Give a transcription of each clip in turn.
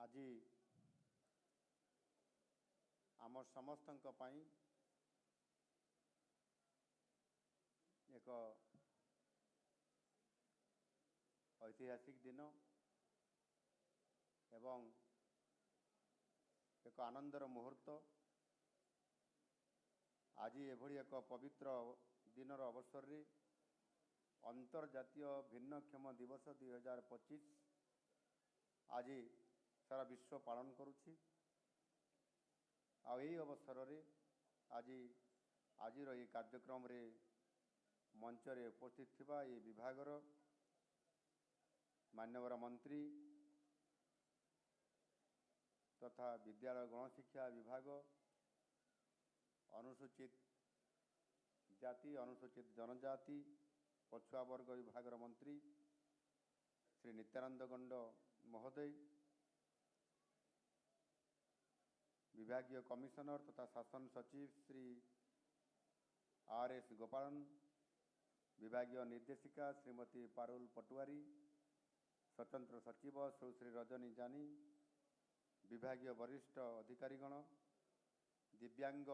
आज आम समस्तंक पाई एक ऐतिहासिक दिन एवं एक आनंदर मुहूर्त। आज एभली एक पवित्र दिनर अवसर रे अंतर्जातीय भिन्नक्षम दिवस 2025 आज सारा विश्व पालन करुछि। यही अवसर रे आज ये कार्यक्रम रे मंच रे उपस्थित थिबा ये विभागर मान्यवर मंत्री तथा विद्यालय गणशिक्षा विभाग अनुसूचित जाति अनुसूचित जनजाति पछुआ वर्ग विभाग मंत्री श्री नित्यानंद गंड महोदय, विभागीय कमिशनर तथा शासन सचिव श्री RS गोपालन, विभागीय निर्देशिका श्रीमती पारुल पटुआरी, स्वतंत्र सचिव सुश्री रजनी जानी, विभागीय वरिष्ठ अधिकारीगण, दिव्यांग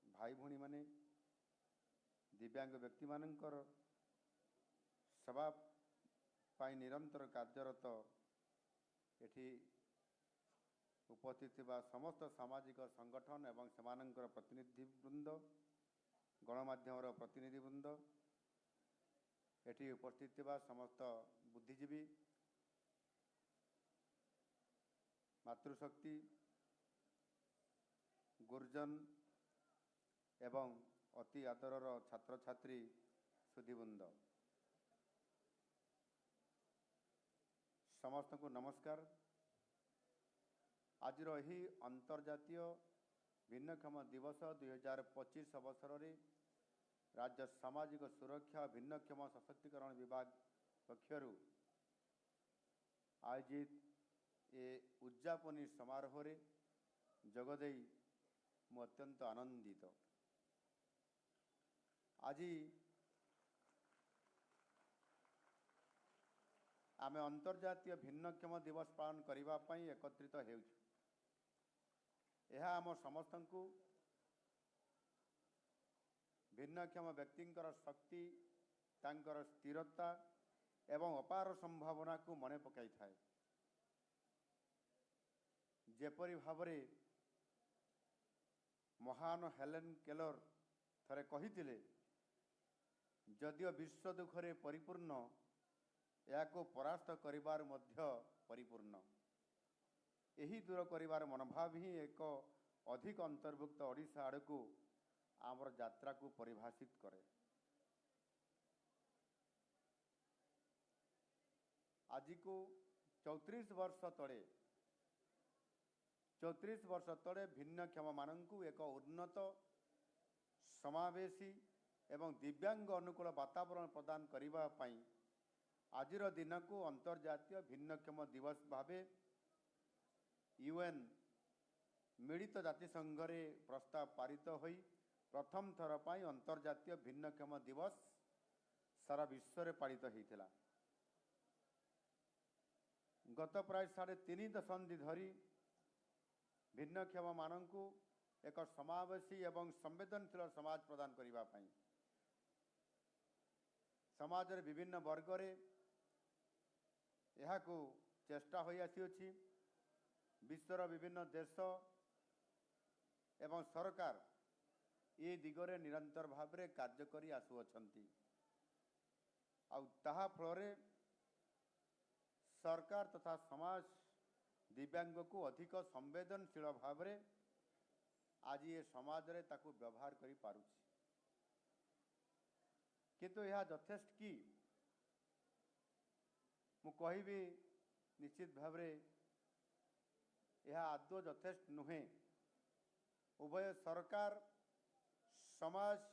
भाई भूणी माने, दिव्यांग व्यक्ति मानकर सेवा पाई निरंतर कार्यरत एठी उपस्थित थिबा समस्त सामाजिक संगठन एवं सेमानंकर प्रतिनिधिवृंद, गणमाध्यमर प्रतिनिधिवृंद, एठी उपस्थित थिबा समस्त बुद्धिजीवी, मातृशक्ति, गुर्जन एवं अति आदरर छात्र छात्री सुधीवृंद, समस्त को नमस्कार। आज ही अंतर्जातीय भिन्नक्षम दिवस 2025 अवसर रे राज्य सामाजिक सुरक्षा भिन्नक्षम सशक्तिकरण विभाग पक्षरु आयोजित ए उद्यापनी समारोह रे जगदेई मु अत्यंत आनंदित। आज आमे अंतर्जातीय भिन्नक्षम दिवस पालन करिबा पई एकत्रित हेउछु। यह आम समस्तंकु भिन्नक्षम व्यक्तिंकर शक्ति, तांकर स्थिरता एवं अपार संभावना को मने पकाई थाए। जेपरि भावरे महान हेलेन केलर थरे कहिथिले, जदियो विश्व दुखरे परिपूर्ण याको परास्त करिबार मध्य परिपूर्ण। यही दूर करिबार मनोभाव ही एक अधिक अंतर्भुक्त ओडिशा आड़कू आमर यात्रा को परिभाषित करे। आज को 34 वर्ष तले भिन्नक्षम मानंकु एक उन्नत समावेशी एवं दिव्यांग अनुकूल वातावरण प्रदान करिबा पई आजिर दिन को अंतर्जातीय भिन्नक्षम दिवस भावे UN मिलित जातिसंघ रे प्रस्ताव पारित होई प्रथम थर पाई अंतर्जातीय भिन्नक्षम दिवस सारा विश्व रे पालित होइथिला। गत प्राय 3.5 दशंधि धरी भिन्नक्षम मानंकु एक समावेशी एवं संवेदनशील समाज प्रदान करिबा पई समाज रे विभिन्न वर्ग रे यह को चेष्टा होई आसी। विश्वर विभिन्न देश एवं सरकार ये दिगरे निरंतर भाव में कार्य करी आसुअछंती। ताहा फलरे सरकार तथा समाज दिव्यांग को अधिक संवेदनशील भाव में आज ये समाज रे ताकू व्यवहार करी पारुछि। किंतु यह यथेष्ट कि मु कहिबी निश्चित भाव में यह आदौ यथेष्ट नुहे। उभय सरकार समाज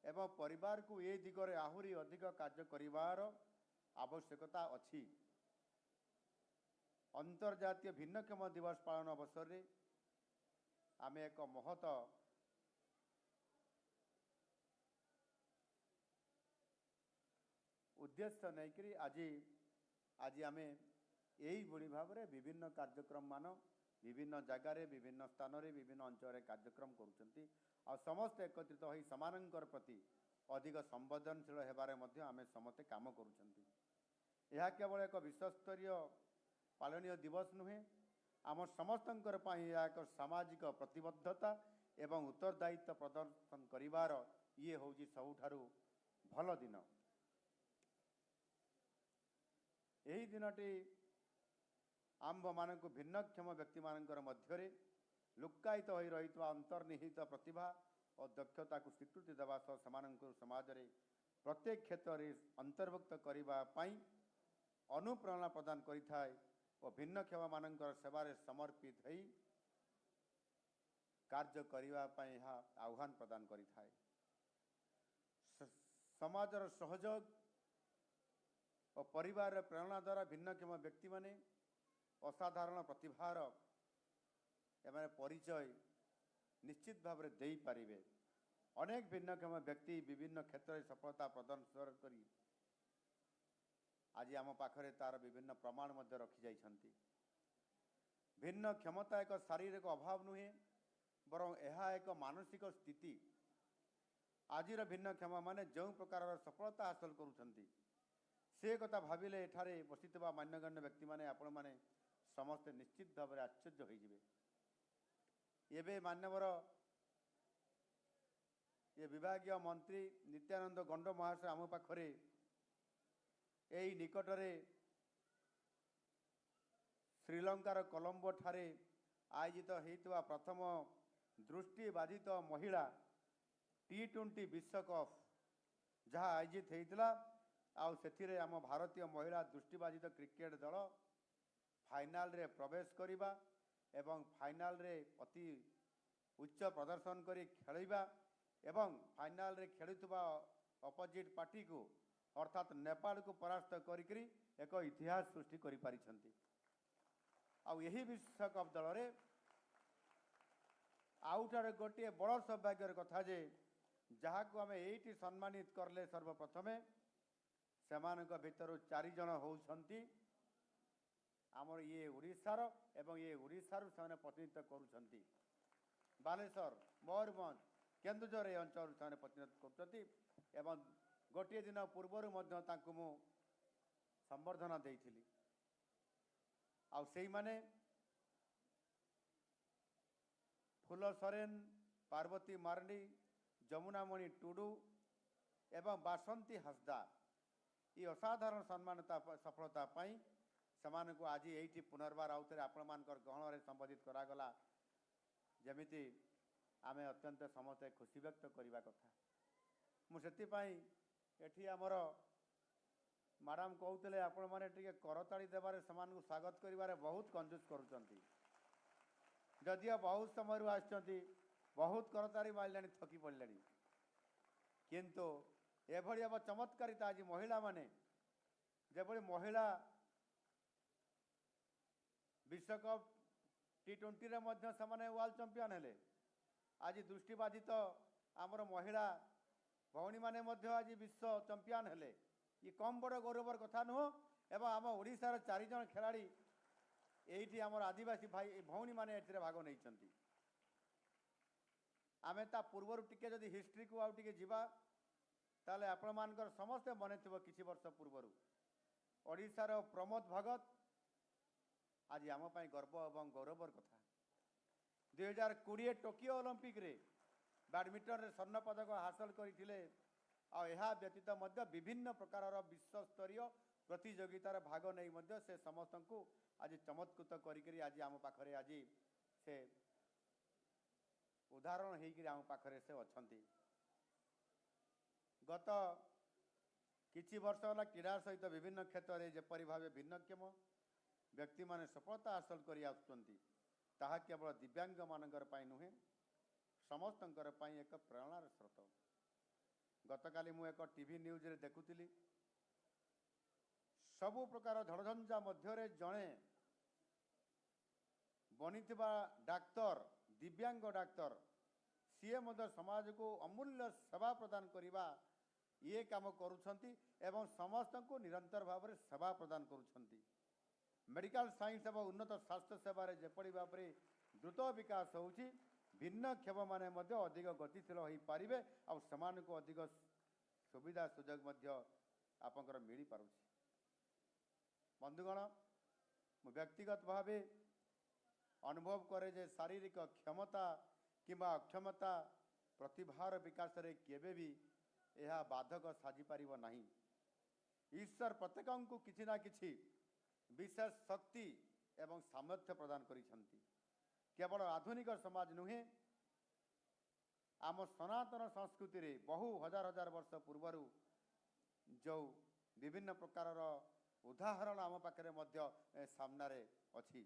एवं परिवार को ये दिगरे आहुरी अधिक कार्य करिवार आवश्यकता अछि। अंतर्जातीय भिन्नक्षम दिवस पालन अवसर रे आमे एक महत उद्देश्य नहीं करी आज आमे ଏଇଭଳି ଭାବରେ ବିଭିନ୍ନ କାର୍ଯ୍ୟକ୍ରମ ମାନ ବିଭିନ୍ନ ଜାଗାରେ ବିଭିନ୍ନ ସ୍ଥାନରେ ବିଭିନ୍ନ ଅଞ୍ଚଳରେ କାର୍ଯ୍ୟକ୍ରମ କରୁଛନ୍ତି ଆଉ ସମସ୍ତେ ଏକତ୍ରିତ ହୋଇ ସେମାନଙ୍କର ପ୍ରତି ଅଧିକ ସମ୍ବେଦନଶୀଳ ହେବାରେ ମଧ୍ୟ ଆମେ ସମସ୍ତେ କାମ କରୁଛନ୍ତି। ଏହା କେବଳ ଏକ ବିଶ୍ୱସ୍ତରୀୟ ପାଳନୀୟ ଦିବସ ନୁହେଁ, ଆମ ସମସ୍ତଙ୍କର ପାଇଁ ଏହା ଏକ ସାମାଜିକ ପ୍ରତିବଦ୍ଧତା ଏବଂ ଉତ୍ତରଦାୟିତ୍ୱ ପ୍ରଦର୍ଶନ କରିବାର ଇଏ ହେଉଛି ସବୁଠାରୁ ଭଲ ଦିନ। ଏହି ଦିନଟି ଆମ୍ଭମାନଙ୍କୁ ଭିନ୍ନକ୍ଷମ ବ୍ୟକ୍ତିମାନଙ୍କର ମଧ୍ୟରେ ଲୁକ୍କାୟିତ ହୋଇ ରହିଥିବା ଅନ୍ତର୍ନିହିତ ପ୍ରତିଭା ଓ ଦକ୍ଷତାକୁ ସ୍ୱୀକୃତି ଦେବା ସହ ସେମାନଙ୍କୁ ସମାଜରେ ପ୍ରତ୍ୟେକ କ୍ଷେତ୍ରରେ ଅନ୍ତର୍ଭୁକ୍ତ କରିବା ପାଇଁ ଅନୁପ୍ରେରଣା ପ୍ରଦାନ କରିଥାଏ ଓ ଭିନ୍ନକ୍ଷମମାନଙ୍କର ସେବାରେ ସମର୍ପିତ ହୋଇ କାର୍ଯ୍ୟ କରିବା ପାଇଁ ଏହା ଆହ୍ୱାନ ପ୍ରଦାନ କରିଥାଏ। ସମାଜର ସହଯୋଗ ଓ ପରିବାରର ପ୍ରେରଣା ଦ୍ୱାରା ଭିନ୍ନକ୍ଷମ ବ୍ୟକ୍ତିମାନେ ଅସାଧାରଣ ପ୍ରତିଭାର ଏମାନେ ପରିଚୟ ନିଶ୍ଚିତ ଭାବରେ ଦେଇପାରିବେ। ଅନେକ ଭିନ୍ନକ୍ଷମ ବ୍ୟକ୍ତି ବିଭିନ୍ନ କ୍ଷେତ୍ରରେ ସଫଳତା ପ୍ରଦର୍ଶନ କରି ଆଜି ଆମ ପାଖରେ ତାର ବିଭିନ୍ନ ପ୍ରମାଣ ମଧ୍ୟ ରଖିଯାଇଛନ୍ତି। ଭିନ୍ନ କ୍ଷମତା ଏକ ଶାରୀରିକ ଅଭାବ ନୁହେଁ, ବରଂ ଏହା ଏକ ମାନସିକ ସ୍ଥିତି। ଆଜିର ଭିନ୍ନକ୍ଷମମାନେ ଯେଉଁ ପ୍ରକାରର ସଫଳତା ହାସଲ କରୁଛନ୍ତି ସେ କଥା ଭାବିଲେ ଏଠାରେ ବସିଥିବା ମାନ୍ୟଗଣ୍ୟ ବ୍ୟକ୍ତିମାନେ ଆପଣମାନେ ସମସ୍ତେ ନିଶ୍ଚିତ ଭାବରେ ଆଶ୍ଚର୍ଯ୍ୟ ହୋଇଯିବେ। ଏବେ ମାନ୍ୟବର ଏ ବିଭାଗୀୟ ମନ୍ତ୍ରୀ ନିତ୍ୟାନନ୍ଦ ଗଣ୍ଡ ମହାଶୟ ଆମ ପାଖରେ ଏହି ନିକଟରେ ଶ୍ରୀଲଙ୍କାର କଲମ୍ବୋ ଠାରେ ଆୟୋଜିତ ହୋଇଥିବା ପ୍ରଥମ ଦୃଷ୍ଟିବାଧିତ ମହିଳା T20 ବିଶ୍ୱକପ୍ ଯାହା ଆୟୋଜିତ ହୋଇଥିଲା ଆଉ ସେଥିରେ ଆମ ଭାରତୀୟ ମହିଳା ଦୃଷ୍ଟିବାଧିତ କ୍ରିକେଟ ଦଳ ଫାଇନାଲରେ ପ୍ରବେଶ କରିବା ଏବଂ ଫାଇନାଲରେ ଅତି ଉଚ୍ଚ ପ୍ରଦର୍ଶନ କରି ଖେଳିବା ଏବଂ ଫାଇନାଲରେ ଖେଳୁଥିବା ଅପୋଜିଟ୍ ପାର୍ଟିକୁ ଅର୍ଥାତ୍ ନେପାଳକୁ ପରାସ୍ତ କରିକରି ଏକ ଇତିହାସ ସୃଷ୍ଟି କରିପାରିଛନ୍ତି। ଆଉ ଏହି ବିଶ୍ୱକପ୍ ଦଳରେ ଆଉଠାରେ ଗୋଟିଏ ବଡ଼ ସୌଭାଗ୍ୟର କଥା ଯେ ଯାହାକୁ ଆମେ ଏଇଠି ସମ୍ମାନିତ କଲେ ସର୍ବପ୍ରଥମେ ସେମାନଙ୍କ ଭିତରୁ 4 ଜଣ ହେଉଛନ୍ତି ଆମର ଇଏ ଓଡ଼ିଶାର ଏବଂ ଇଏ ଓଡ଼ିଶାରୁ ସେମାନେ ପ୍ରତିନିଧିତ୍ୱ କରୁଛନ୍ତି। ବାଲେଶ୍ୱର, ମୟୂରଭଞ୍ଜ, କେନ୍ଦୁଝର ଏ ଅଞ୍ଚଳରୁ ସେମାନେ ପ୍ରତିନିଧିତ୍ୱ କରୁଛନ୍ତି ଏବଂ ଗୋଟିଏ ଦିନ ପୂର୍ବରୁ ମଧ୍ୟ ତାଙ୍କୁ ମୁଁ ସମ୍ବର୍ଦ୍ଧନା ଦେଇଥିଲି। ଆଉ ସେଇମାନେ ଫୁଲ ସରେନ, ପାର୍ବତୀ ମାର୍ଣ୍ଡି, ଯମୁନାମଣି ଟୁଡୁ ଏବଂ ବାସନ୍ତୀ ହାସଦା এই ଅସାଧାରଣ ସମ୍ମାନତା ସଫଳତା ପାଇଁ ସେମାନଙ୍କୁ ଆଜି ଏଇଠି ପୁନର୍ବାର ଆଉଥରେ ଆପଣମାନଙ୍କର ଗହଣରେ ସମ୍ବୋଧିତ କରାଗଲା। ଯେମିତି ଆମେ ଅତ୍ୟନ୍ତ ସମସ୍ତେ ଖୁସି ବ୍ୟକ୍ତ କରିବା କଥା। ମୁଁ ସେଥିପାଇଁ ଏଠି ଆମର ମ୍ୟାଡ଼ାମ୍ କହୁଥିଲେ ଆପଣମାନେ ଟିକେ କରତାଳି ଦେବାରେ ସେମାନଙ୍କୁ ସ୍ୱାଗତ କରିବାରେ ବହୁତ କଞ୍ଜୁସ୍ କରୁଛନ୍ତି। ଯଦିଓ ବହୁତ ସମୟରୁ ଆସିଛନ୍ତି, ବହୁତ କରତାଳି ମାରିଲେଣି, ଥକି ପଡ଼ିଲେଣି, କିନ୍ତୁ ଏଭଳି ହେବ ଚମତ୍କାରିତା ଆଜି ମହିଳାମାନେ ଯେଭଳି ମହିଳା ବିଶ୍ୱକପ୍ T20ରେ ମଧ୍ୟ ସେମାନେ ୱାର୍ଲଡ ଚମ୍ପିଆନ୍ ହେଲେ। ଆଜି ଦୃଷ୍ଟିବାଧିତ ଆମର ମହିଳା ଭଉଣୀମାନେ ମଧ୍ୟ ଆଜି ବିଶ୍ୱ ଚମ୍ପିଆନ୍ ହେଲେ। ये कम बड़ गौरवर कथा नुह एवं आम ओडिशार 4 जन खेलाड़ी एठी आमर आदिवासी भाई भौणी माने एथिरे भाग नहीं चंती। आमे ता पूर्वर टिके जदि हिस्ट्री को आउ टिके जिबा ताले आपण मानकर समस्त मने थिबो किछि वर्ष पूर्वर ओडिशार प्रमोद भगत आज आम पई गर्व एवं गौरवर कथा। 2020 टोकियो ओलंपिक रे बैडमिंटन रे स्वर्ण पदक हासिल करथिले आ यह व्यतीत मध्य विभिन्न प्रकार विश्व स्तरीय प्रतियोगितार भाग नहीं मध्य से समस्त को आज चमत्कृत करी आज आम पाखरे आज से उदाहरण होकर आम पाखरे से अच्छी। गत किछि वर्ष है क्रीड़ा सहित विभिन्न क्षेत्र में जपरी भाव भिन्नक्षम व्यक्ति माने सफलता हासिल कर ताहा केवल दिव्यांग मानकर पाई नुहे समस्तंकर पाई एक प्रेरणार स्रोत। गतकाली मु एक टीवी न्यूज रे देखुली सबु प्रकार झड़झंझा मध्य जड़े बनी डाक्तर दिव्यांग डाक्तर सी समाज को अमूल्य सेवा प्रदान करने ये काम करुछंती एवं समस्त को निरंतर भाव में सेवा प्रदान करुछंती। मेडिकल साइंस एवं उन्नत स्वास्थ्य सेवार जेपरी भाव में द्रुत विकास होउछि भिन्नक्षम माने मध्य अधिक गतिशील हो पारिबे आ समान को अधिक सुविधा सुजोग मध्य आपनकर मिली पारुछि। बंधुगण मु व्यक्तिगत भावे अनुभव करे जे शारीरिक क्षमता किंबा अक्षमता प्रतिभार विकास रे केबे भी यह बाधक साजी पारिबो नाही। ईश्वर प्रत्येक को किछि ना किछि विशेष शक्ति एवं सामर्थ्य प्रदान करिसंती। केवल आधुनिक समाज नुहे आम सनातन संस्कृति रे बहु हजार हजार वर्ष पूर्वरु जो विभिन्न प्रकार उदाहरण आम पाखे मध्य सामने अच्छी।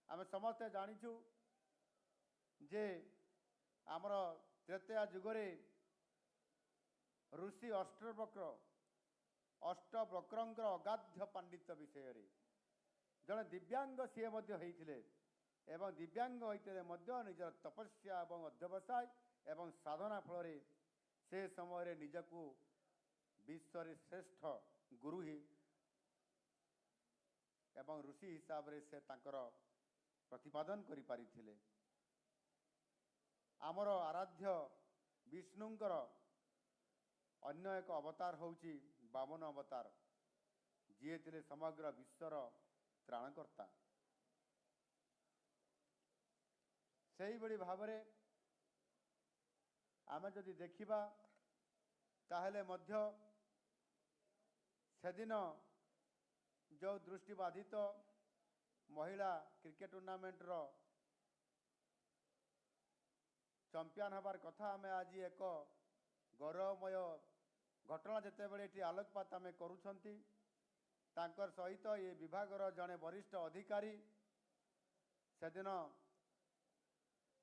आम समस्ते जानिछु जे आमर त्रेतया जुगरे ऋषि अष्टवक्रंकर अगाध्य पांडित्य विषय रे जड़े दिव्यांग सी होते एवं दिव्यांग होते निजर तपस्या एवं अध्यवसाय एवं साधना फल से समय निजकू विश्व श्रेष्ठ गुरु ही एवं ऋषि हिसाब रे से तांकर प्रतिपादन करि पारिथिले। आमर आराध्य विष्णुंकर अन्य एक अवतार होउची वामन अवतार जी थिले समग्र विश्वर त्राणकर्ता। सही बड़ी भाव में आम जदि देखिबा ताहले मध्य सेदिन जो दृष्टिबाधित महिला क्रिकेट टूर्नामेंट रो चैंपियन हबार कथा आम आज एक गौरवमय घटना जिते बड़े ये आलोकपात आम करुछंती तांकर सहित ये विभागर जड़े वरिष्ठ अधिकारी सेदिन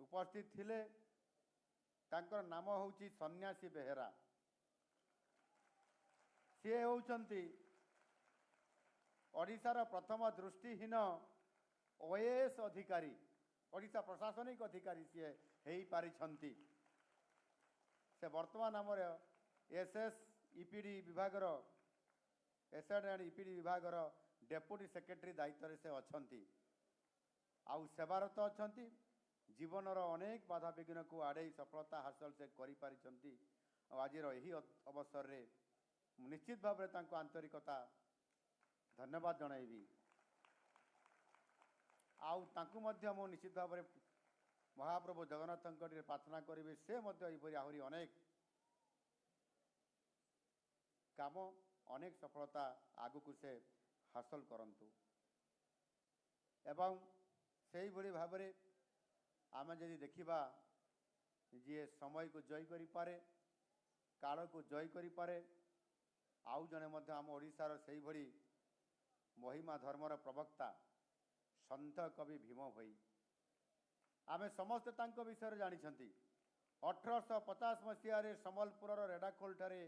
उपस्थित थिले। तांकर नाम होउची सन्यासी बेहेरा। सी होउचंती ओडिशार प्रथम दृष्टिहीन ओएएस अधिकारी ओडिशा प्रशासनिक अधिकारी सी हेई पारिछंती। से वर्तमान आमर एसएसईपीडी विभागर एसएड एंड ईपीडी विभागर डेप्यूटी सेक्रेटरी दायित्व से अच्छी आउ सेवारत अच्छी जीवनर अनेक बाधा विघ्न को आड़े सफलता हासिल से करिपारिछंती। आज यही अवसर रे निश्चित भाव में तांको आंतरिकता धन्यवाद जनइबी। आउ तांको मध्य मो निश्चित भाव में महाप्रभु जगन्नाथ प्रार्थना करी से आहरी अनेक काम अनेक सफलता आगु को से हासिल करंतु एवं सही भली भाव में आम जदि देखिबा जी समय को जय करि पारे काल को जय करि पारे आउ जने मध्य आम ओडिशार सही भली महिमा धर्मर प्रवक्ता संत कवि भीम भई आमे समस्त तांको विषय जानिछंती। 1850 मसीह संबलपुर रेडाखोल ठारे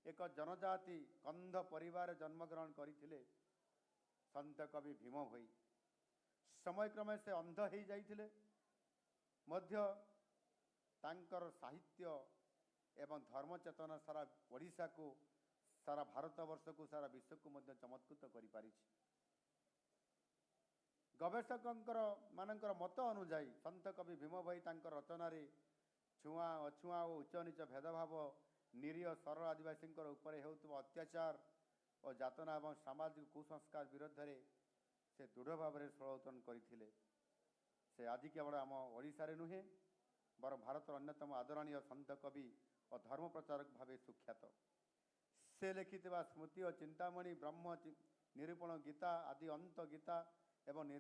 एक जनजाति कंध परिवार जन्मग्रहण करथिले संत कवि भीम भई। समय क्रमे से अंध हो जाइथिले मध्य तांकर साहित्य एवं धर्म चेतना सारा ओडिशा को सारा भारत वर्ष को सारा विश्व को मध्य चमत्कृत करि पारिछि। गवेषकर मानकर मत अनुजाई संत कवि भीम भई तांकर रचना रे छुआ अछुआ और उच्च नीच भेदभाव निरीह सरल आदिवासी उपरे हेउतबा अत्याचार और जातना एवं सामाजिक कुसंस्कार विरुद्ध रे से दृढ़ भाव में षड़यंत्र करथिले। से आज केवल आम ओडिशा रे नुहे बर भारत अन्यतम आदरणीय संत कवि और धर्म प्रचारक भाव सुख्यात। से लिखिथिबा स्मृति और चिंतामणि ब्रह्म निरूपण गीता आदि अंत गीता एवं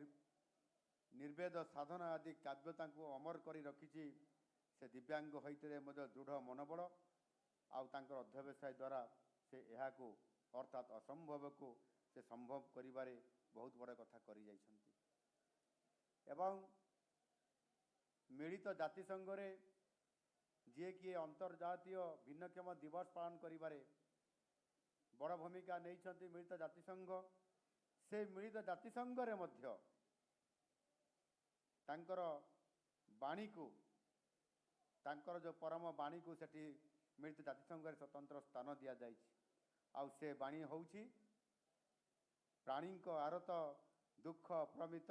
निर्वेद साधना आदि काव्यता को अमर करी रखिछि। से दिव्यांग होइते मध्य दृढ़ मनोबल आउ तांकर अध्यवसाय द्वारा से यहाँ को अर्थात असंभव को से संभव करिबारे बहुत बड़ कथा करि जाइछंती। एवं मिलित जातिसंघ रे जे कि अंतर्जातीय भिन्नक्षम दिवस पालन करिबारे बड़ भूमिका नहीं मिलित जातिसंघ। से मिलित जातिसंघ रे मध्य तांकर बाणी को तांकर जो परम बाणी को सेठी मिलित जातिसंघ रे स्वतंत्र स्थान दिया जाइछि। आउ से बाणी होउछि प्राणी आरत दुख प्रमित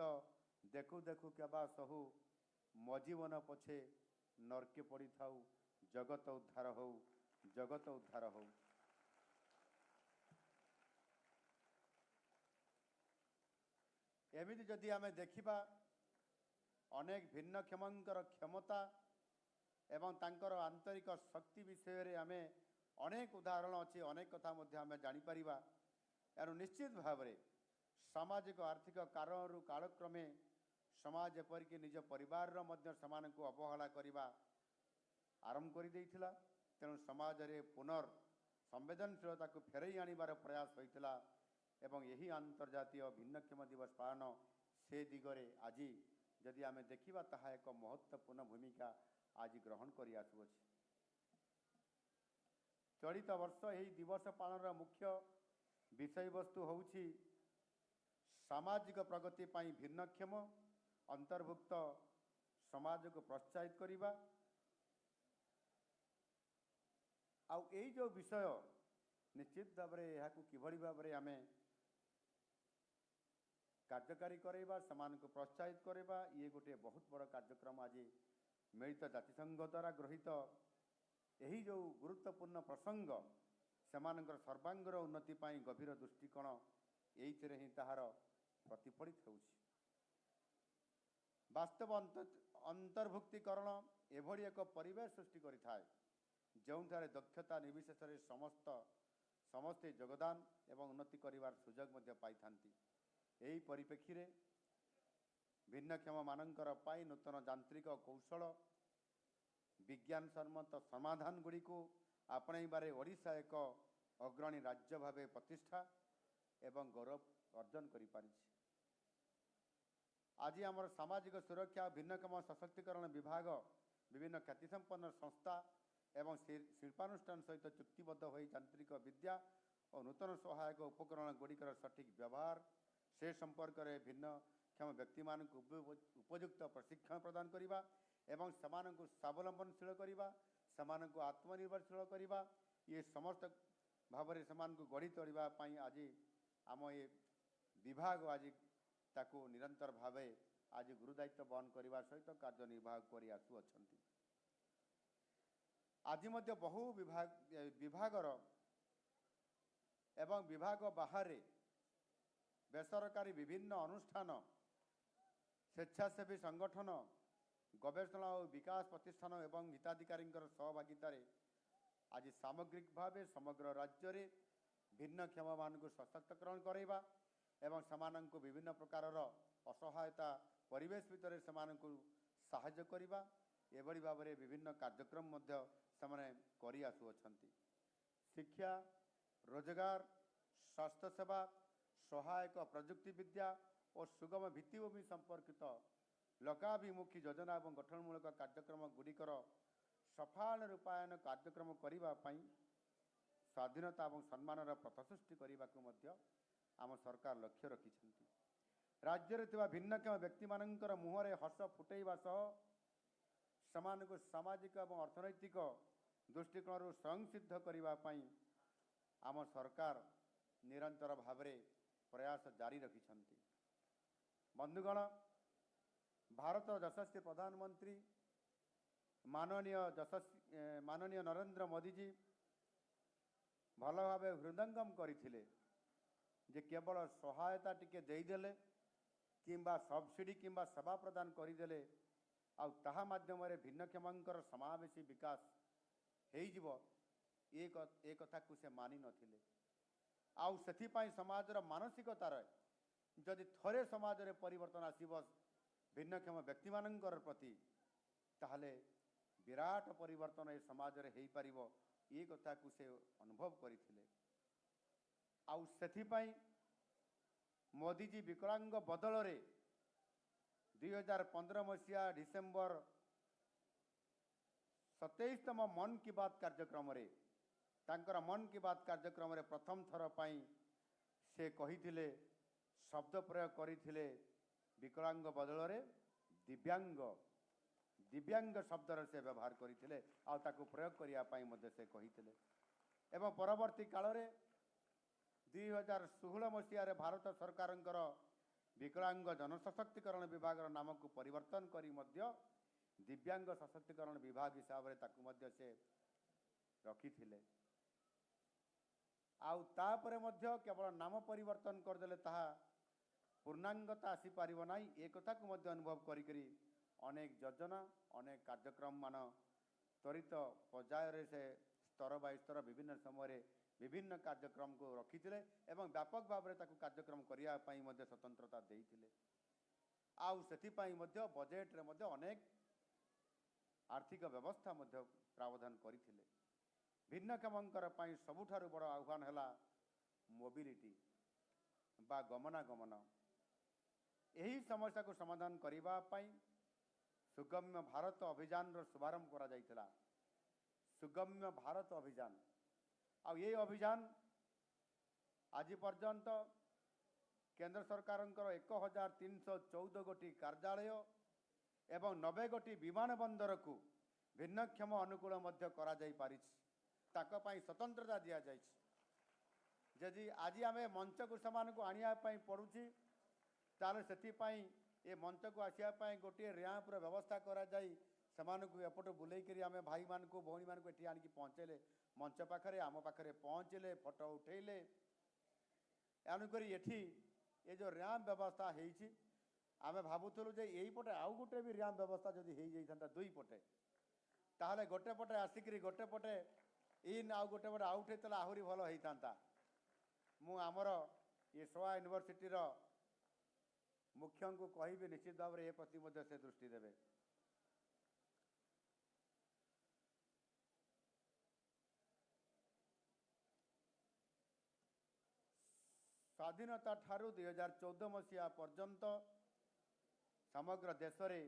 देखु देखु केबा सहु मजीवन पछे नरके पड़ी थाउ जगत उद्धार हो जगत उद्धार हो। एमिति जदि आमे देखिबा अनेक भिन्नक्षमंकर क्षमता एवं तांकर आंतरिक शक्ति विषय रे आमे अनेक उदाहरण अच्छी अनेक कथा मध्य आमे जानि परिबा। एनु निश्चित भाव रे सामाजिक आर्थिक कारण कालक्रमे समाज एपरिक निज परिवार मध्य समान को अवहेला करने आरंभ कर देइथिला। तेणु समाज रे पुनर् संवेदनशीलता को फेरई आनिबार प्रयास होइतिला एवं यही अंतर्जातीय भिन्नक्षम दिवस पालन से दिगरे आज जदि आमे देखिबा ताहा एक महत्वपूर्ण भूमिका आज ग्रहण करि आसुअछि। चलित वर्ष यही दिवस पालन मुख्य विषय वस्तु होउछि सामाजिक प्रगति पाई भिन्नक्षम अंतर्भुक्त समाज को प्रोत्साहित करिबा। आउ एई जो विषय निश्चित भाव में यहाँ किभली भाव में आमे कार्यकारी करवा समान को प्रोत्साहित करवा ये गोटे बहुत बड़ कार्यक्रम आज मिलित जातिसंघ द्वारा गृहीत यही जो गुरुत्वपूर्ण प्रसंग सेमानकर सर्वांगर उन्नति पाई गभीर दृष्टिकोण एइथिरे ही ताहार प्रतिफलित होउछि। वास्तव अंतर्भुक्तिकरण एभली एक परिवेश सृष्टि करिथाय जोंठारे दक्षता निर्विशेष समस्ते योगदान एवं उन्नति करिवार सुजोग मध्य पाई थांती। एही परिप्रेक्षी रे भिन्नक्षम मानकर पाई नूतन यांत्रिक कौशल विज्ञान सम्मत समाधान गुड़ी को आपणाइबारे ओडिशा एक अग्रणी राज्य भावे प्रतिष्ठा एवं गौरव अर्जन करि पारिछि। आज आमर सामाजिक सुरक्षा भिन्नक्षम सशक्तिकरण विभाग विभिन्न ख्यातिसंपन्न संस्था एवं शिल्पानुष्ठान सहित चुक्तिबद्ध होई यांत्रिक विद्या और नूतन सहायक उपकरण गुड़िकर सठिक व्यवहार से संपर्क में भिन्नक्षम व्यक्ति मान उपयुक्त प्रशिक्षण प्रदान करने एवं समान को स्वावलंबनशील करने समान को आत्मनिर्भरशील करने ये समस्त भाव में समान को गढ़ी तोड़वा आज आम ये विभाग आज ताकू निरंतर भाव आज गुरुदायित्व बहन करने सहित कार्यनिर्वाह कर आसुअछंती। आज मध्य बहु विभागर एवं विभाग बाहर बेसरकारी विभिन्न अनुष्ठान स्वेच्छासेवी संगठन गवेषणा और विकास प्रतिष्ठान एवं हिताधिकारी सहभागितार आज सामग्रिक भाव समग्र राज्य रे भिन्नक्षम मान को सशक्तकरण करवा एवं समान को विभिन्न प्रकार असहायता परिवेश भितर से साहाय्य करवा एभली भाव में विभिन्न कार्यक्रम मध्य सेमाने करि आसुअछंती। शिक्षा रोजगार स्वास्थ्य सेवा सहायक प्रजुक्ति विद्या और सुगम भित्तिभूमि संपर्कित लोकाभिमुखी योजना और गठनमूलक कार्यक्रम गुड़िकर सफल रूपायन कार्यक्रम करने स्वाधीनता और सम्मान प्रतिसृष्टि करने को आम सरकार लक्ष्य रखिछंती। राज्य में भिन्नक्षम व्यक्ति मानकर मुहरे हस फुटेवा सह समान को सामाजिक और अर्थनैतिक दृष्टिकोण स्वयं सिद्ध करने आम सरकार निरंतर भाव में प्रयास जारी रखिछंती। बंधुगण भारत यशस्वी प्रधानमंत्री माननीय नरेंद्र मोदी जी भल भाव हृदयंगम करथिले जे केवल सहायता टिके देदेले किंबा सब्सिडी किंबा सेवा प्रदान करदेले आ ताहा माध्यम भिन्नक्षमंकर समावेशी विकास हो कथा को से मानि नथिले। आउ सेथिपाई समाजर मानसिकतार जदि थरे समाज रे परिवर्तन आसीब भिन्नक्षम व्यक्ति मानकर प्रति ताहले विराट परिवर्तन ए समाज रे हेई परिबो ये कथा को से अनुभव करथिले। आउ सेथिपाई मोदी जी विकलांग बदल रे 2015 मसीहा डिसेम्बर 27तम मन की बात कार्यक्रम रे तांकर मन की बात कार्यक्रम रे प्रथम थर पाई से कहिथिले शब्द प्रयोग करथिले विकलांग बदल रे दिव्यांग शब्द से व्यवहार करथिले आ ताकू प्रयोग करिया पाई मध्ये से कहिथिले। एवं परवर्ती काल रे 2016 ମସିହାରେ ଭାରତ ସରକାରଙ୍କର ବିକଳାଙ୍ଗ ଜନସଶକ୍ତିକରଣ ବିଭାଗର ନାମକୁ ପରିବର୍ତ୍ତନ କରି ମଧ୍ୟ ଦିବ୍ୟାଙ୍ଗ ସଶକ୍ତିକରଣ ବିଭାଗ ହିସାବରେ ତାକୁ ମଧ୍ୟ ସେ ରଖିଥିଲେ। ଆଉ ତାପରେ ମଧ୍ୟ କେବଳ ନାମ ପରିବର୍ତ୍ତନ କରିଦେଲେ ତାହା ପୂର୍ଣ୍ଣାଙ୍ଗତା ଆସିପାରିବ ନାହିଁ, ଏ କଥାକୁ ମଧ୍ୟ ଅନୁଭବ କରିକରି ଅନେକ ଯୋଜନା ଅନେକ କାର୍ଯ୍ୟକ୍ରମ ମାନ ତ୍ୱରିତ ପର୍ଯ୍ୟାୟରେ ସେ ସ୍ତର ବାଇ ସ୍ତର ବିଭିନ୍ନ ସମୟରେ ବିଭିନ୍ନ କାର୍ଯ୍ୟକ୍ରମକୁ ରଖିଥିଲେ ଏବଂ ବ୍ୟାପକ ଭାବରେ ତାକୁ କାର୍ଯ୍ୟକ୍ରମ କରିବା ପାଇଁ ମଧ୍ୟ ସ୍ୱତନ୍ତ୍ରତା ଦେଇଥିଲେ। ଆଉ ସେଥିପାଇଁ ମଧ୍ୟ ବଜେଟରେ ମଧ୍ୟ ଅନେକ ଆର୍ଥିକ ବ୍ୟବସ୍ଥା ମଧ୍ୟ ପ୍ରାବଧାନ କରିଥିଲେ। ଭିନ୍ନକ୍ଷମଙ୍କର ପାଇଁ ସବୁଠାରୁ ବଡ଼ ଆହ୍ୱାନ ହେଲା ମୋବିଲିଟି ବା ଗମନାଗମନ। ଏହି ସମସ୍ୟାକୁ ସମାଧାନ କରିବା ପାଇଁ ସୁଗମ୍ୟ ଭାରତ ଅଭିଯାନର ଶୁଭାରମ୍ଭ କରାଯାଇଥିଲା। ସୁଗମ୍ୟ ଭାରତ ଅଭିଯାନ, ଆଉ ଏ ଅଭିଯାନ ଆଜି ପର୍ଯ୍ୟନ୍ତ କେନ୍ଦ୍ର ସରକାରଙ୍କର 1314 ଗୋଟି କାର୍ଯ୍ୟାଳୟ ଏବଂ 90 ଗୋଟି ବିମାନ ବନ୍ଦରକୁ ଭିନ୍ନକ୍ଷମ ଅନୁକୂଳ ମଧ୍ୟ କରାଯାଇପାରିଛି। ତାଙ୍କ ପାଇଁ ସ୍ୱତନ୍ତ୍ରତା ଦିଆଯାଇଛି। ଯଦି ଆଜି ଆମେ ମଞ୍ଚକୁ ସେମାନଙ୍କୁ ଆଣିବା ପାଇଁ ପଡ଼ୁଛି ତାହେଲେ ସେଥିପାଇଁ ଏ ମଞ୍ଚକୁ ଆସିବା ପାଇଁ ଗୋଟିଏ ର୍ୟାମ୍ପର ବ୍ୟବସ୍ଥା କରାଯାଇ ସେମାନଙ୍କୁ ଏପଟୁ ବୁଲେଇକରି ଆମେ ଭାଇମାନଙ୍କୁ ଭଉଣୀମାନଙ୍କୁ ଏଠି ଆଣିକି ପହଞ୍ଚେଇଲେ, ମଞ୍ଚ ପାଖରେ ଆମ ପାଖରେ ପହଞ୍ଚିଲେ, ଫଟୋ ଉଠେଇଲେ। ଏଣୁକରି ଏଠି ଏ ଯେଉଁ ର୍ୟାମ୍ପ ବ୍ୟବସ୍ଥା ହେଇଛି, ଆମେ ଭାବୁଥିଲୁ ଯେ ଏଇପଟେ ଆଉ ଗୋଟେ ବି ର୍ୟାମ୍ପ ବ୍ୟବସ୍ଥା ଯଦି ହେଇଯାଇଥାନ୍ତା ଦୁଇ ପଟେ, ତାହେଲେ ଗୋଟେ ପଟେ ଆସିକରି ଗୋଟେ ପଟେ ଇନ୍ ଆଉ ଗୋଟେ ପଟେ ଆଉଟ୍ ହେଇଥିଲା ଆହୁରି ଭଲ ହେଇଥାନ୍ତା। ମୁଁ ଆମର ୟଶୋଆ ୟୁନିଭର୍ସିଟିର ମୁଖ୍ୟଙ୍କୁ କହିବି ନିଶ୍ଚିତ ଭାବରେ ଏ ପ୍ରତି ମଧ୍ୟ ସେ ଦୃଷ୍ଟି ଦେବେ। ସ୍ୱାଧୀନତା ଠାରୁ 2014 ମସିହା ପର୍ଯ୍ୟନ୍ତ ସମଗ୍ର ଦେଶରେ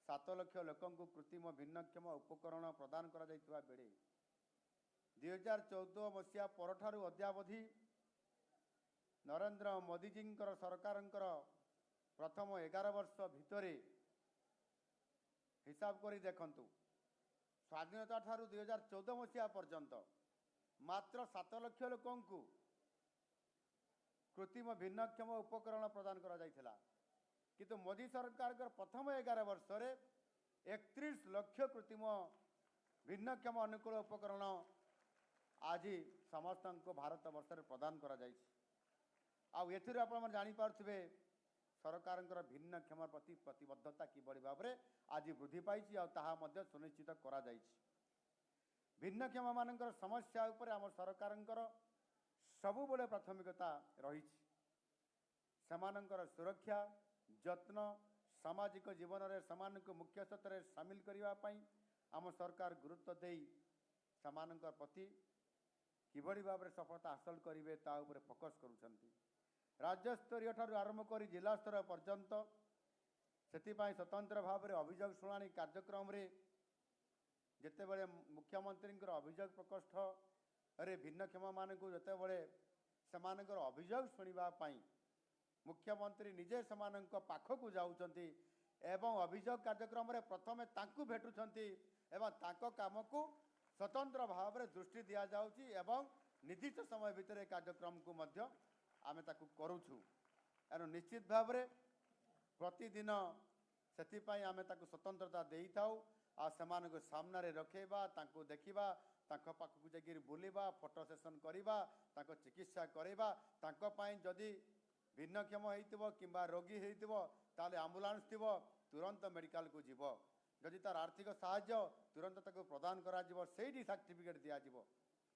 7 ଲକ୍ଷ ଲୋକଙ୍କୁ କୃତ୍ରିମ ଭିନ୍ନକ୍ଷମ ଉପକରଣ ପ୍ରଦାନ କରାଯାଇଥିବା ବେଳେ 2014 ମସିହା ପରଠାରୁ ଅଦ୍ୟାବଧି ନରେନ୍ଦ୍ର ମୋଦିଜୀଙ୍କର ସରକାରଙ୍କର ପ୍ରଥମ 11 ବର୍ଷ ଭିତରେ ହିସାବ କରି ଦେଖନ୍ତୁ, ସ୍ୱାଧୀନତା ଠାରୁ 2014 ମସିହା ପର୍ଯ୍ୟନ୍ତ ମାତ୍ର 7 ଲକ୍ଷ ଲୋକଙ୍କୁ କୃତ୍ରିମ ଭିନ୍ନକ୍ଷମ ଉପକରଣ ପ୍ରଦାନ କରାଯାଇଥିଲା। କିନ୍ତୁ ମୋଦି ସରକାରଙ୍କର ପ୍ରଥମ 11 ବର୍ଷରେ 31 ଲକ୍ଷ କୃତ୍ରିମ ଭିନ୍ନକ୍ଷମ ଅନୁକୂଳ ଉପକରଣ ଆଜି ସମସ୍ତଙ୍କୁ ଭାରତ ବର୍ଷରେ ପ୍ରଦାନ କରାଯାଇଛି। ଆଉ ଏଥିରୁ ଆପଣମାନେ ଜାଣିପାରୁଥିବେ ସରକାରଙ୍କର ଭିନ୍ନକ୍ଷମ ପ୍ରତି ପ୍ରତିବଦ୍ଧତା କିଭଳି ଭାବରେ ଆଜି ବୃଦ୍ଧି ପାଇଛି ଆଉ ତାହା ମଧ୍ୟ ସୁନିଶ୍ଚିତ କରାଯାଇଛି। ଭିନ୍ନକ୍ଷମମାନଙ୍କର ସମସ୍ୟା ଉପରେ ଆମ ସରକାରଙ୍କର ସବୁବେଳେ ପ୍ରାଥମିକତା ରହିଛି। ସେମାନଙ୍କର ସୁରକ୍ଷା, ଯତ୍ନ, ସାମାଜିକ ଜୀବନରେ ସେମାନଙ୍କୁ ମୁଖ୍ୟ ସ୍ରୋତରେ ସାମିଲ କରିବା ପାଇଁ ଆମ ସରକାର ଗୁରୁତ୍ୱ ଦେଇ ସେମାନଙ୍କ ପ୍ରତି କିଭଳି ଭାବରେ ସଫଳତା ହାସଲ କରିବେ ତା ଉପରେ ଫୋକସ୍ କରୁଛନ୍ତି। ରାଜ୍ୟସ୍ତରୀୟ ଠାରୁ ଆରମ୍ଭ କରି ଜିଲ୍ଲା ସ୍ତର ପର୍ଯ୍ୟନ୍ତ ସେଥିପାଇଁ ସ୍ୱତନ୍ତ୍ର ଭାବରେ ଅଭିଯୋଗ ଶୁଣାଣି କାର୍ଯ୍ୟକ୍ରମରେ ଯେତେବେଳେ ମୁଖ୍ୟମନ୍ତ୍ରୀଙ୍କର ଅଭିଯୋଗ ପ୍ରକୋଷ୍ଠରେ ଭିନ୍ନକ୍ଷମମାନଙ୍କୁ ଯେତେବେଳେ ସେମାନଙ୍କର ଅଭିଯୋଗ ଶୁଣିବା ପାଇଁ ମୁଖ୍ୟମନ୍ତ୍ରୀ ନିଜେ ସେମାନଙ୍କ ପାଖକୁ ଯାଉଛନ୍ତି ଏବଂ ଅଭିଯୋଗ କାର୍ଯ୍ୟକ୍ରମରେ ପ୍ରଥମେ ତାଙ୍କୁ ଭେଟୁଛନ୍ତି ଏବଂ ତାଙ୍କ କାମକୁ ସ୍ୱତନ୍ତ୍ର ଭାବରେ ଦୃଷ୍ଟି ଦିଆଯାଉଛି ଏବଂ ନିର୍ଦ୍ଦିଷ୍ଟ ସମୟ ଭିତରେ କାର୍ଯ୍ୟକ୍ରମକୁ ମଧ୍ୟ ଆମେ ତାକୁ କରୁଛୁ। ଏଣୁ ନିଶ୍ଚିତ ଭାବରେ ପ୍ରତିଦିନ ସେଥିପାଇଁ ଆମେ ତାକୁ ସ୍ୱତନ୍ତ୍ରତା ଦେଇଥାଉ। ଆଉ ସେମାନଙ୍କୁ ସାମ୍ନାରେ ରଖେଇବା, ତାଙ୍କୁ ଦେଖିବା, ତାଙ୍କ ପାଖକୁ ଯାଇକରି ବୁଲିବା, ଫଟୋ ସେସନ୍ କରିବା, ତାଙ୍କ ଚିକିତ୍ସା କରିବା, ତାଙ୍କ ପାଇଁ ଯଦି ଭିନ୍ନକ୍ଷମ ହେଇଥିବ କିମ୍ବା ରୋଗୀ ହେଇଥିବ ତାହେଲେ ଆମ୍ବୁଲାନ୍ସ ଥିବ, ତୁରନ୍ତ ମେଡ଼ିକାଲକୁ ଯିବ। ଯଦି ତାର ଆର୍ଥିକ ସାହାଯ୍ୟ ତୁରନ୍ତ ତାକୁ ପ୍ରଦାନ କରାଯିବ, ସେଇଠି ସାର୍ଟିଫିକେଟ୍ ଦିଆଯିବ।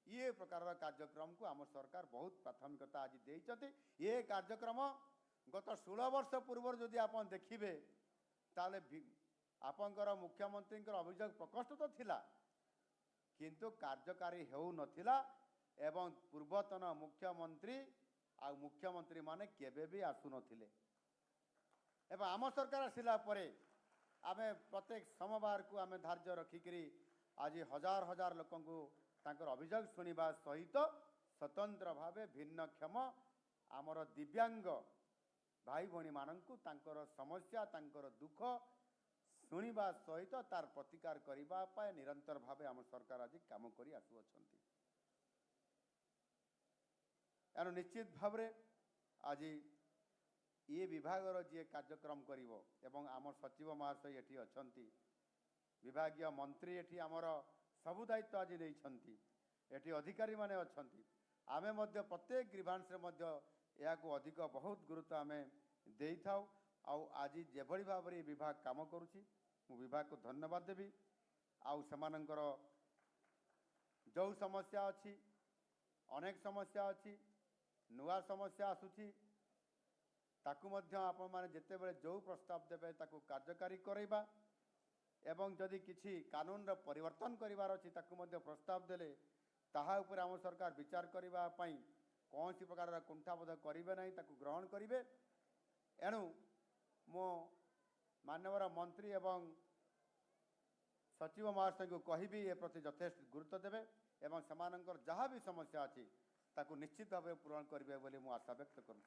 ଇଏ ପ୍ରକାରର କାର୍ଯ୍ୟକ୍ରମକୁ ଆମ ସରକାର ବହୁତ ପ୍ରାଥମିକତା ଆଜି ଦେଇଛନ୍ତି। ଏ କାର୍ଯ୍ୟକ୍ରମ ଗତ 16 ବର୍ଷ ପୂର୍ବରୁ ଯଦି ଆପଣ ଦେଖିବେ ତାହେଲେ ଆପଣଙ୍କର ମୁଖ୍ୟମନ୍ତ୍ରୀଙ୍କର ଅଭିଯୋଗ ପ୍ରକୋଷ୍ଠ ତ ଥିଲା କିନ୍ତୁ କାର୍ଯ୍ୟକାରୀ ହେଉନଥିଲା ଏବଂ ପୂର୍ବତନ ମୁଖ୍ୟମନ୍ତ୍ରୀ ଆଉ ମୁଖ୍ୟମନ୍ତ୍ରୀମାନେ କେବେ ବି ଆସୁନଥିଲେ। ଏବଂ ଆମ ସରକାର ଆସିଲା ପରେ ଆମେ ପ୍ରତ୍ୟେକ ସୋମବାରକୁ ଆମେ ଧାର୍ଯ୍ୟ ରଖିକରି ଆଜି ହଜାର ହଜାର ଲୋକଙ୍କୁ ତାଙ୍କର ଅଭିଯୋଗ ଶୁଣିବା ସହିତ ସ୍ୱତନ୍ତ୍ର ଭାବେ ଭିନ୍ନକ୍ଷମ ଆମର ଦିବ୍ୟାଙ୍ଗ ଭାଇ ଭଉଣୀମାନଙ୍କୁ ତାଙ୍କର ସମସ୍ୟା, ତାଙ୍କର ଦୁଃଖ ଶୁଣିବା ସହିତ ତାର ପ୍ରତିକାର କରିବା ପାଇଁ ନିରନ୍ତର ଭାବେ ଆମ ସରକାର ଆଜି କାମ କରି ଆସୁଅଛନ୍ତି। एणु निश्चित भाव आज ये विभागर जी कार्यक्रम करिवो एवं आम सचिव महाशय ये अछंती विभागीय मंत्री ये आमर सबु दायित्व आज नहीं ये अधिकारी माने अछंती आमे मध्य प्रत्येक ग्रीवांस या अधिक बहुत गुरुत्व आम दे था आज जेभली भाव में विभाग काम करुच्ची मु विभाग को धन्यवाद देवी आउ सेमानंकर जो समस्या अच्छी अनेक समस्या अच्छी नुआ समस्या आसुची ताकू मध्य आपण माने जेते बेले जो प्रस्ताव देबे ताकू कार्यकारी करैबा एवं जदि किछि कानून रो परिवर्तन करिवार अछि ताकू मध्य प्रस्ताव देले ताहा ऊपर आम सरकार विचार करबा पई कौन सी प्रकार कुंठाबोध करिवे नहीं ताकू ग्रहण करिवे एणु मो माननीय मंत्री एवं सचिव महाशय को कहबी ए प्रति यथेष्ट गुरुत्व देवे एवं समानंकर जहाँ भी समस्या अच्छी ताकू निश्चित भाव पूरण करेंगे बोली मु आशा व्यक्त करुँ।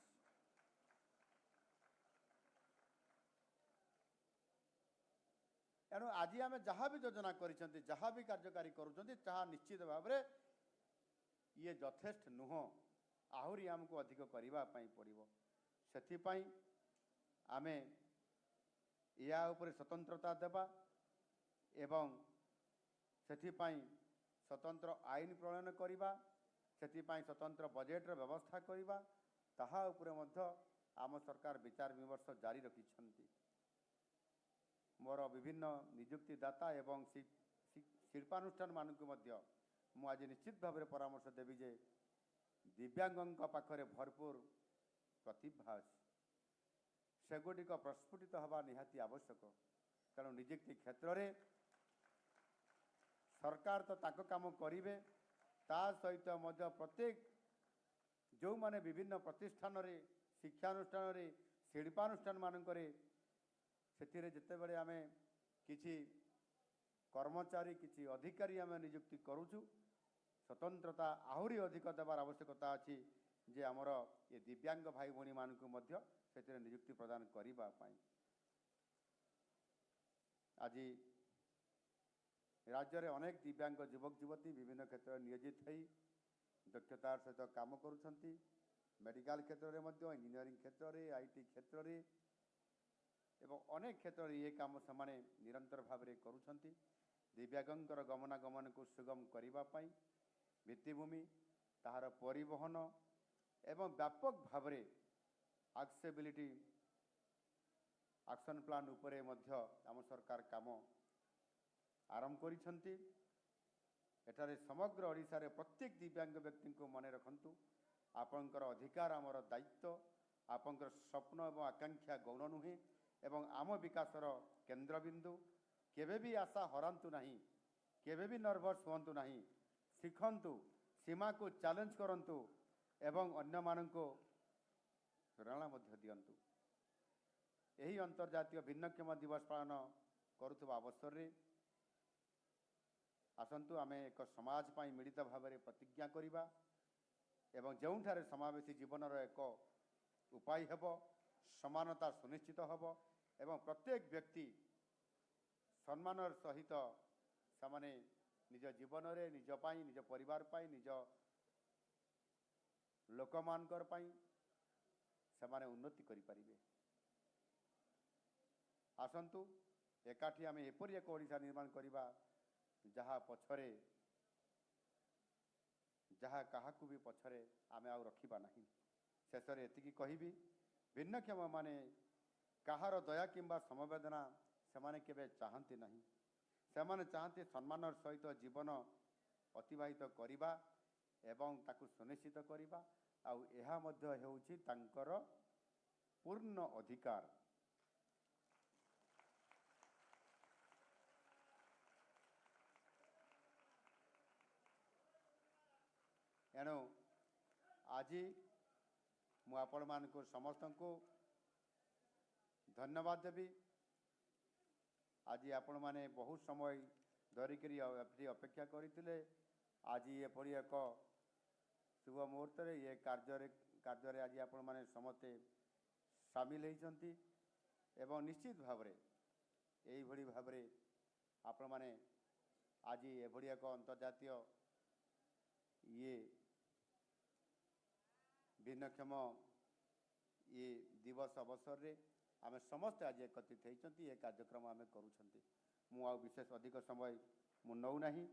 एणु आज आम जहाँ भी योजना कर जहाँ भी कार्यकारी करुँचा निश्चित भाव में ये यथेष्ट नुह आहरी आमको अधिक करने पड़ो से आम या उपरे स्वतंत्रता देवा एवं सेथिपाई स्वतंत्र आईन प्रणयन करवा सेथिपाई स्वतंत्र बजेट्र व्यवस्था करवा ताहा उपरे मध्य आम सरकार विचार विमर्श जारी रखिछंती। मोर विभिन्न नियुक्तिदाता एवं शिल्पानुष्ठान मानक मध्य मु आज निश्चित भाव में परामर्श देवी जे दिव्यांगों पाखरे भरपूर प्रतिभा सेगुड़िक प्रस्फुटित हवा निहाती आवश्यक तेणु नियुक्ति क्षेत्र में सरकार तो ताको काम करिवे ता सहित मध्य प्रत्येक जो माने विभिन्न प्रतिष्ठान रे शिक्षानुष्ठान रे शिल्पानुष्ठान मानकरे सेतिरे जेते बेले आमे किछि कर्मचारी किछि अधिकारी आमे नियुक्ति करूछु स्वतंत्रता आहुरी अधिक देवार आवश्यकता अछि जे आमर ये दिव्यांग भाई भणी मानकु मध्य सेतिरे नियुक्ति प्रदान करिबा पाई आज राज्य में अनेक दिव्यांग युवक युवती विभिन्न क्षेत्र में नियोजित होई दक्षतार सहित काम करुछंती मेडिकल क्षेत्र में इंजीनियरिंग क्षेत्र में आईटी क्षेत्र में एवं अनेक क्षेत्र में ये काम से निरंतर भाव में करुछंती दिव्यांगंकर गमनागमन को सुगम करने भित्तिभूमि ताहार परिवहन एवं व्यापक भाव में एक्सेसिबिलिटी एक्शन प्लान उपरे मध्य आम सरकार काम आरंभ करिछंती। एठारे समग्र ओडिशा रे प्रत्येक दिव्यांग व्यक्ति को मन रखंतु आपंकर अधिकार आमर दायित्व आपंकर स्वप्न एवं आकांक्षा गौण नुहे एवं आम विकासर केन्द्रबिंदु केबे भी आशा हरांतु नहीं केबे भी नर्भस हुंतु नहीं शिखंतु सीमा को चैलेंज करंतु एवं अन्य माननको प्रेरणा मध्य दियंतु। यही अंतर्जातीय भिन्नक्षम दिवस पालन करुवा अवसर रे आसंतु आमे एक समाज पाई मिलित भाव में प्रतिज्ञा करिबा एवं जोंठारे समावेशी जीवनर एक उपाय हेब समानता सुनिश्चित हेब एवं प्रत्येक व्यक्ति सम्मानर सहित सामाने निज जीवन रे निज पाई निज परिवार पाई निज लोकमानकर पाई समाने उन्नति करि परिबे। आसंतु एकाठी आमे एपरि एक ओडिशा निर्माण करिबा जहाँ पछरे जहाँ काहाकू भी पछरे आमे आउ रखिबा नहीं। शेष में एतिकी कहिबी भिन्नक्षम माने काहार दया किंबा समवेदना सेमाने केबे चाहंती नहीं सेमाने चाहती सम्मानर सहित जीवन अतिबाहित करिबा एवं ताकू सुनिश्चित करिबा आउ एहा मध्य हेउछि तांकर पूर्ण अधिकार। एणु आज मु आपण मानकु समस्त को धन्यवाद देवी। आज आपण माने बहुत समय धरिकी अपेक्षा करते आज एपरी एक शुभ मुहूर्त ये कार्य आज आपण माने समस्ते सामिल होती एवं निश्चित भाव यही भाव आपण माने आज एभली एक अंतर्जातीय ये भिन्नक्षम ये दिवस अवसर रे आमे समस्त आज एकत्रित होती ये कार्यक्रम आमे करूछंती मु आ विशेष अधिक समय मु नौ नाही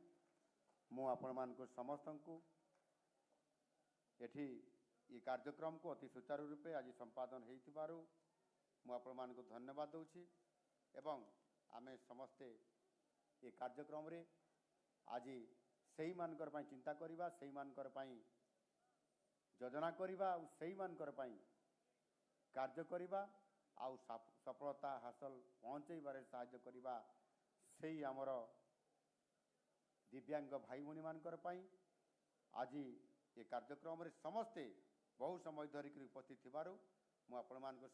मु आपण मान को समस्त को एठी ये कार्यक्रम को अति सुचारू रूपे आज संपादन हेतिबारु मु आपण मान को धन्यवाद दउछि एवं आमे समस्ते ये कार्यक्रम रे आज सही मानकर पई चिंता करिबा सही मानकर पई योजना करिबा और सही मानकर पई कार्य करिबा आउ सफलता हासिल पहुँचे बारे साहाय्य करिबा सही आमर दिव्यांग भाई भूणी मानकर पई आज ये कार्यक्रम रे समस्ते बहु समय धरिक उपस्थित थिबारु मु आपण मान को